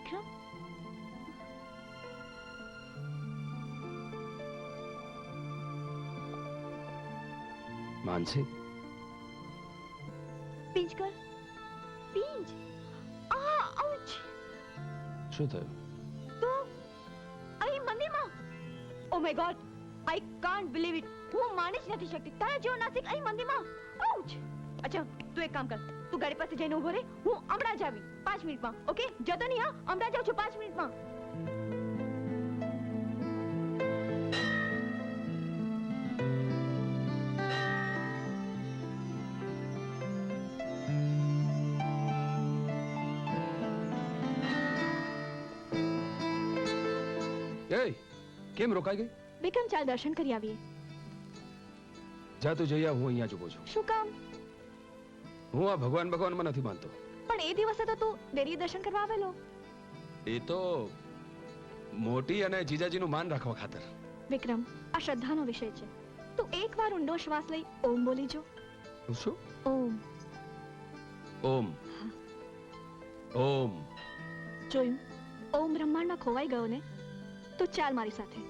વિક્રમ, માનસી, pinch કર. Pinch. Ouch. શું થયું? તો અહીં મંદિરમાં. Oh my God, I can't believe it. હું માની જ નથી શકતી. તારા જેવો નાસિક અહીં મંદિરમાં. આઉચ. અચ્છા, તું એક કામ કર. તું ગાડી પાસે જઈને ઊભો રહે. હું હમણાં જ આવી 5 મિનિટમાં. ઓકે, જતો નહીં. હા, હમણાં જાઉં છું 5 મિનિટમાં. એ કેમ રોકાઈ ગઈ? વિક્રમ, ચાલ દર્શન કરી આવીએ. જા તું જઈ આવ, હું અહીંયા જ ઊભો છું. શું કામ? હું આ ભગવાનમાં નથી માનતો. પણ એ દિવસે તો તું ડેરી દર્શન કરવા આવેલો. એ તો મોટી અને જીજાજીનું માન રાખવા ખાતર. વિક્રમ, આ શ્રદ્ધાનો વિષય છે. તું એકવાર ઊંડો શ્વાસ લઈ ઓમ બોલી જો. શું? ઓમ. ઓમ. ઓમ. જોયું? ઓમ બ્રહ્માંડમાં ખોવાઈ ગયો ને? તો ચાલ મારી સાથે.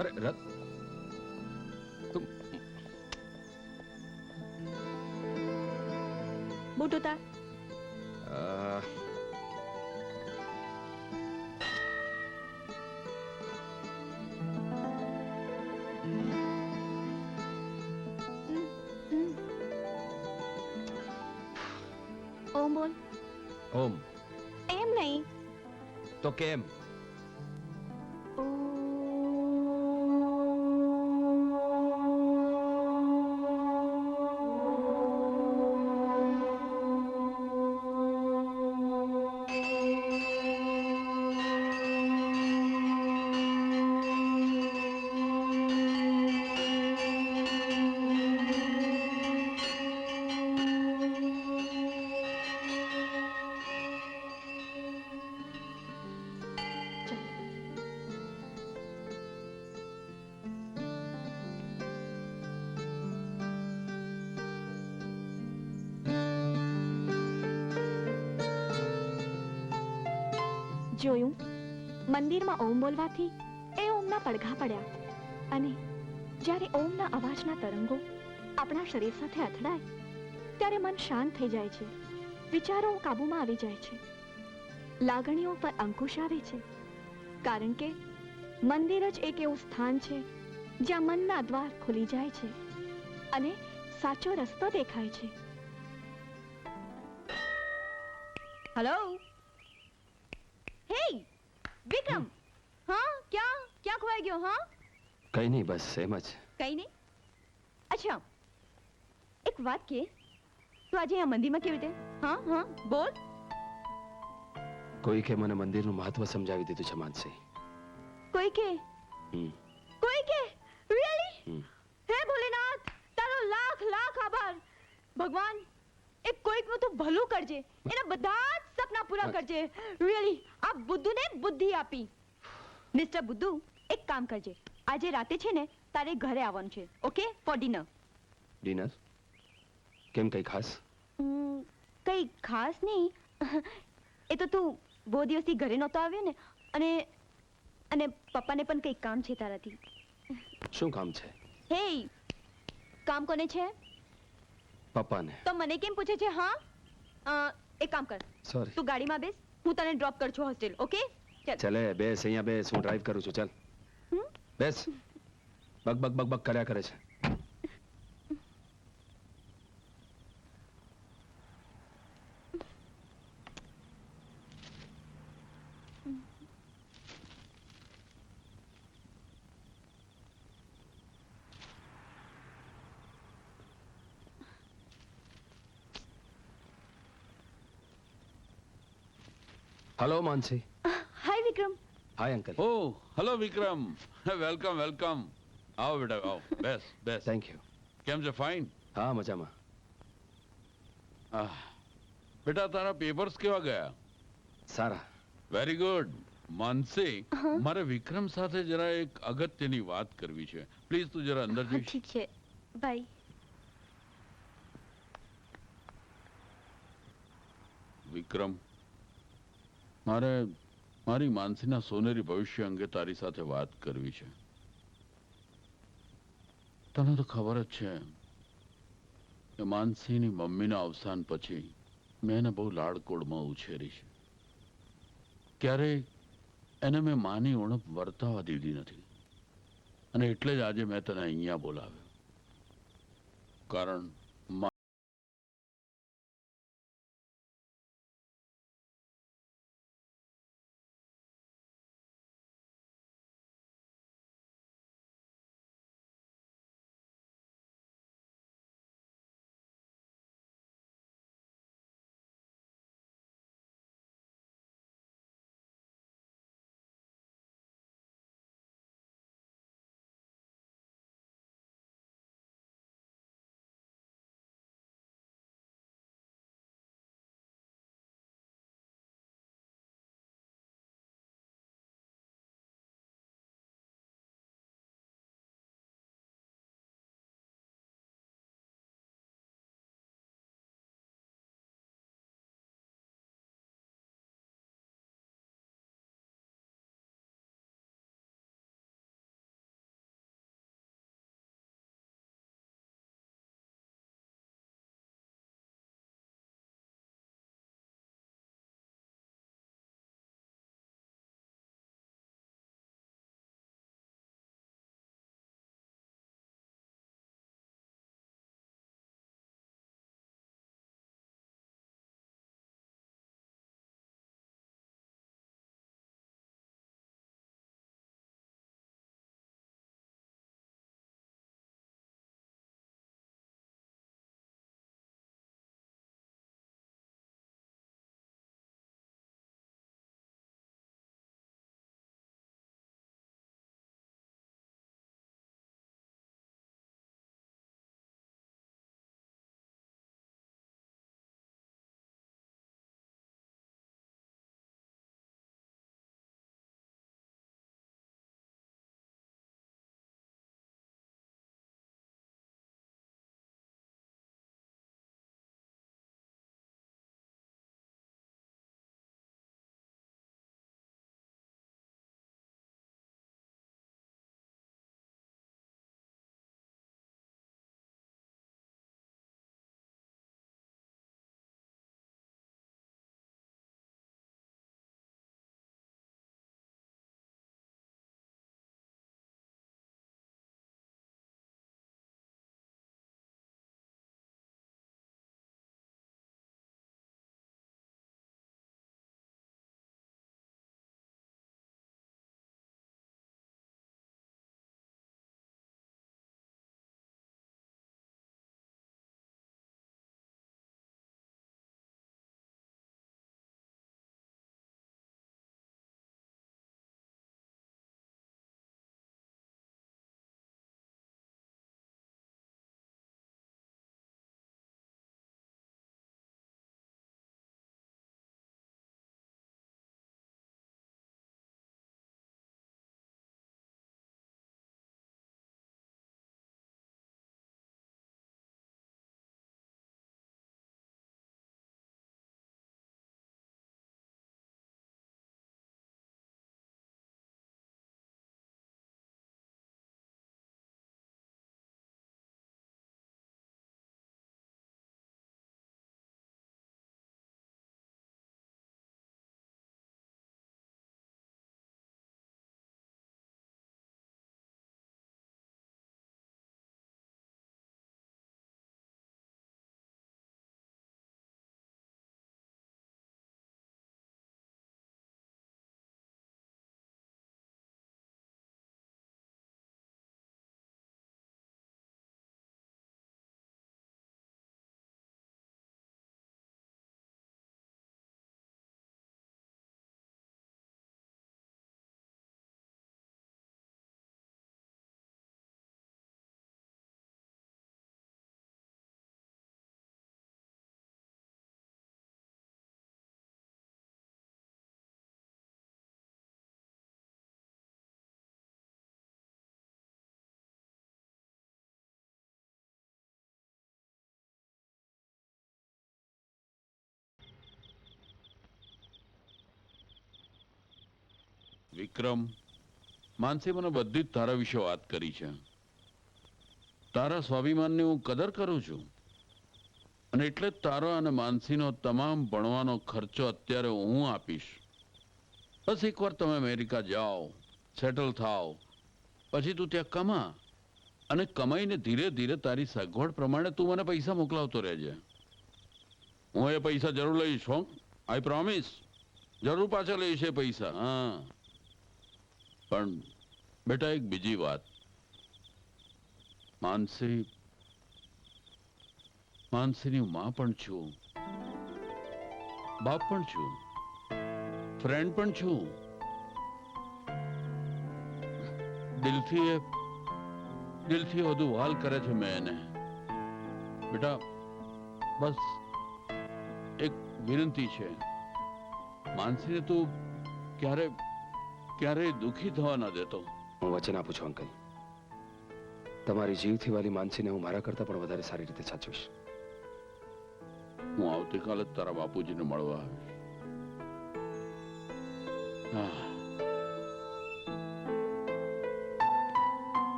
અરે રત, તું બૂટ ઉતાર. ઓમ બોલ. ઓમ. એમ નહીં. તો કેમ? જોયું? મંદિરમાં ઓમ બોલવાથી એ ઓમના પડઘા પડ્યા અને જ્યારે ઓમના અવાજના તરંગો આપણા શરીર સાથે અથડાય ત્યારે મન શાંત થઈ જાય છે, વિચારો કાબૂમાં આવી જાય છે, લાગણીઓ પર અંકુશ આવે છે, કારણ કે મંદિર જ એક એવું સ્થાન છે જ્યાં મનના દ્વાર ખુલી જાય છે અને સાચો રસ્તો દેખાય છે. હેલો. Hey, વિક્રમ. હા, ક્યાં ખોવાઈ ગયો? હા, કઈ નહીં, બસ એમ જ. કઈ નહીં. અચ્છા, એક વાત કે, તું આજે આ મંદિરમાં કેવી રીતે? હા, બોલ. કોઈ કે મને મંદિરનું મહત્વ સમજાવી દીધું છે માનસી. કોઈ કે? Really? હે ભોલેનાથ, તારો લાખ આભાર. ભગવાન, એક કોઈકનું તો ભલું કરજે, એના બધા જ સપના પૂરા કરજે. Really, આ બુદ્ધુને બુદ્ધિ આપી. મિસ્ટર બુદ્ધુ, એક કામ કરજે. આજે રાતે છે ને તારે ઘરે આવવાનું છે. Okay, for dinner. ડિનર? કેમ, કઈ ખાસ? કઈ ખાસ નહીં. એ તો તું બહુ દિવસથી ઘરે નહોતો આવ્યો ને, અને પપ્પાને પણ કઈ કામ છે તારાથી. શું કામ છે? હે, કામ કોને છે? પપ્પાને. તો મને કેમ પૂછે છે? હા, એક કામ કર. સોરી. તું ગાડીમાં બેસ, હું તને ડ્રોપ કરું છું હોસ્ટેલ. ઓકે? ચલે, બેસ અહીંયા બેસ, હું ડ્રાઈવ કરું છું. ચાલ બેસ. બક કર્યા કરે છે. Hello Mansi. Hi Vikram. Hi uncle. Oh, hello Vikram. Welcome. આવો બેટા, આવો. બેસ. Thank you. કેમ છે? ફાઇન? હા, મજામાં. બેટા, તારા પેપર્સ કેવા ગયા? સારા. Very good. માનસી, મારે વિક્રમ સાથે જરા એક અગત્યની વાત કરવી છે. પ્લીઝ તું જરા અંદર જઈશ? ઠીક છે, બાય. વિક્રમ, મારે મારી માનસીના સોનેરી ભવિષ્ય અંગે તારી સાથે વાત કરવી છે. તને તો ખબર જ છે કે માનસીની મમ્મીના અવસાન પછી મેં એને બહુ લાડકોડમાં ઉછેરી છે. ક્યારેય એને મેં માની ઉણપ વર્તાવા દીધી નથી, અને એટલે જ આજે મેં તને અહીંયા બોલાવ્યો. કારણ વિક્રમ, માનસી મને બધી જ તારા વિશે વાત કરી છે. તારા સ્વાભિમાનની હું કદર કરું છું અને એટલે જ તારો અને માનસીનો તમામ ભણવાનો ખર્ચો અત્યારે હું આપીશ. બસ એકવાર તમે અમેરિકા જાઓ, સેટલ થાઓ, પછી તું ત્યાં કમા અને કમાઈને ધીરે ધીરે તારી સગવડ પ્રમાણે તું મને પૈસા મોકલાવતો રહેજે. હું એ પૈસા જરૂર લઈશ હો, આઈ પ્રોમિસ. જરૂર પાછા લઈશ એ પૈસા. હા, પણ બેટા એક બીજી વાત, માનસીની માં પણ છું, બાપ પણ છું, ફ્રેન્ડ પણ છું. દિલથી વધુ વાલ કરે છે મેં એને. બેટા બસ એક વિનંતી છે, માનસીને તું ક્યારે દુખી થવા ન દેતો. હું વચન આપું છું અંકલ, તમારી જીવથી વાલી માનસીને હું મારા કરતા પણ વધારે સારી રીતે સાચવીશ. હું આવતીકાલે જ તારા બાપુજીને મળવા આવીશ. હા.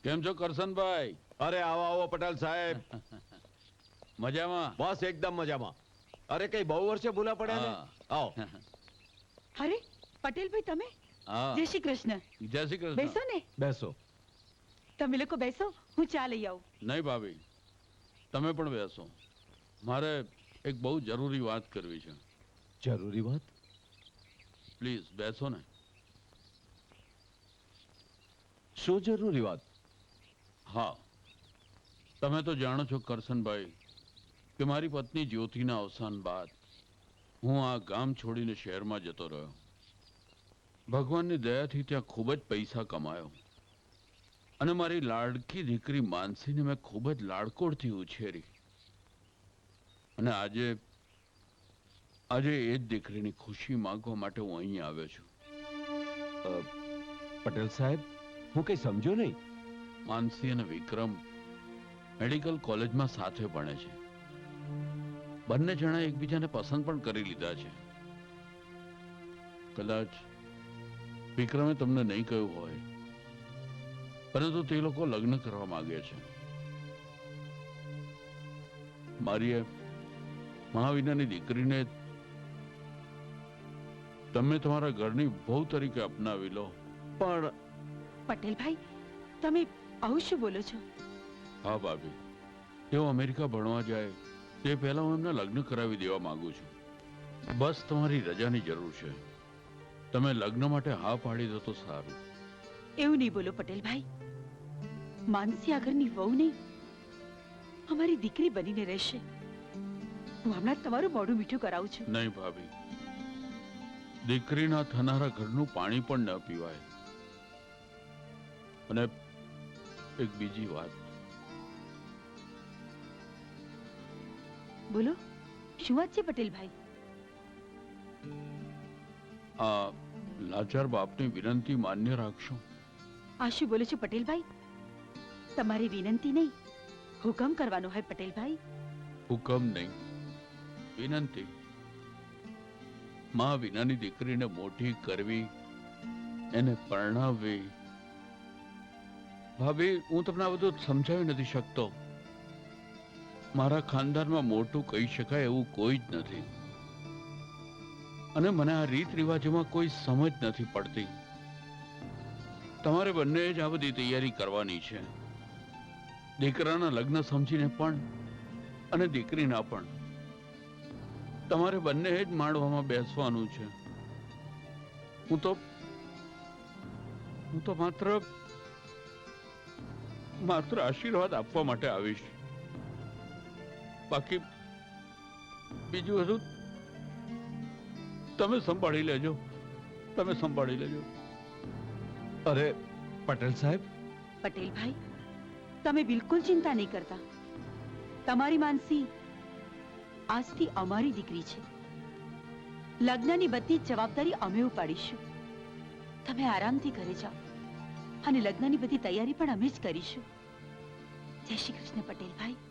કેમ છો કરશનભાઈ? અરે આવો આવો પટેલ સાહેબ. મજામાં? બસ એકદમ મજામાં. અરે કઈ બહુ વર્ષે ભૂલા પડ્યા ને. આવો. અરે પટેલભાઈ તમે? હા. જય શ્રી કૃષ્ણ. જય શ્રી કૃષ્ણ. બેસો ને. બેસો. તમે લોકો બેસો, હું ચા લઈ આવું. નહીં ભાભી, તમે પણ બેસો. મારે એક બહુ જરૂરી વાત કરવી છે. જરૂરી વાત? પ્લીઝ બેસો ને. શું જરૂરી વાત? હા, તમે તો જાણો છો કરશનભાઈ કે મારી પત્ની જ્યોતિના અવસાન બાદ હું આ ગામ છોડીને શહેરમાં જતો રહ્યો. ભગવાનની દયાથી ત્યાં ખૂબ જ પૈસા કમાયો અને મારી લાડકી દીકરી માનસીને મેં ખૂબ જ લાડકોડથી ઉછેરી. અને આજે એ જ દીકરીની ખુશી માંગવા માટે હું અહીં આવ્યો છું. પટેલ સાહેબ, હું કઈ સમજો નહીં. માનસી અને વિક્રમ મેડિકલ કોલેજમાં સાથે ભણે છે. બંને જણા એકબીજાને પસંદ પણ કરી લીધા છે. કદાચ વિક્રમે તમને નહીં કહ્યું હોય, પરંતુ તે લોકો લગ્ન કરવા માંગે છે. મારી મહાવીનાની દીકરીને તમે તમારા ઘરની વહુ તરીકે અપનાવી લો. પણ પટેલભાઈ તમે આવું શું બોલો છો? હા ભાભી, તેઓ અમેરિકા ભણવા જાય તે પહેલા હું એમને લગ્ન કરાવી દેવા માંગુ છું. બસ તમારી રજાની જરૂર છે. તમે લગ્ન માટે હા પાડી દો તો સારું. એવું નહીં બોલો પટેલભાઈ. માનસી આ ઘરની વહુ નહીં, અમારી દીકરી બનીને રહેશે. હું હમણાં જ તમારું મોઢું મીઠું કરાવું છું. નહીં ભાભી, દીકરીના થનારા ઘરનું પાણી પણ ન પીવાય. અને એક બીજી વાત, બોલો શું વાત છે પટેલભાઈ? આ લાચાર બાપની વિનંતી માન્ય રાખશો? આ શું બોલો છો પટેલભાઈ? તમારી વિનંતી નહીં, હુકમ કરવાનો હોય પટેલભાઈ. હુકમ નહીં, વિનંતી. મા વિનાની દીકરીને મોટી કરવી, એને પરણાવવી. ભાભી, હું તમને આ બધું સમજાવી નથી શકતો. મારા ખાનદાનમાં મોટું કહી શકાય એવું કોઈ જ નથી, અને મને આ રીત રિવાજોમાં કોઈ સમજ નથી પડતી. તમારે બંને જ આ બધી તૈયારી કરવાની છે, દીકરાના લગ્ન સમજીને પણ અને દીકરીના પણ. તમારે બંને જ માંડવામાં બેસવાનું છે. હું તો માત્ર આશીર્વાદ આપવા માટે આવીશ. બાકી બીજું બધું તમે સંભાળી લેજો. તમે સંભાળી લેજો. અરે પટેલ સાહેબ. પટેલભાઈ તમે બિલકુલ ચિંતા નહીં કરતા. તમારી માનસી આજથી અમારી દીકરી છે. લગ્નની બધી જ જવાબદારી અમે ઉપાડીશું. તમે આરામથી ઘરે જાઓ અને લગ્નની બધી તૈયારી પણ અમે જ કરીશું. જય શ્રી કૃષ્ણ પટેલ ભાઈ.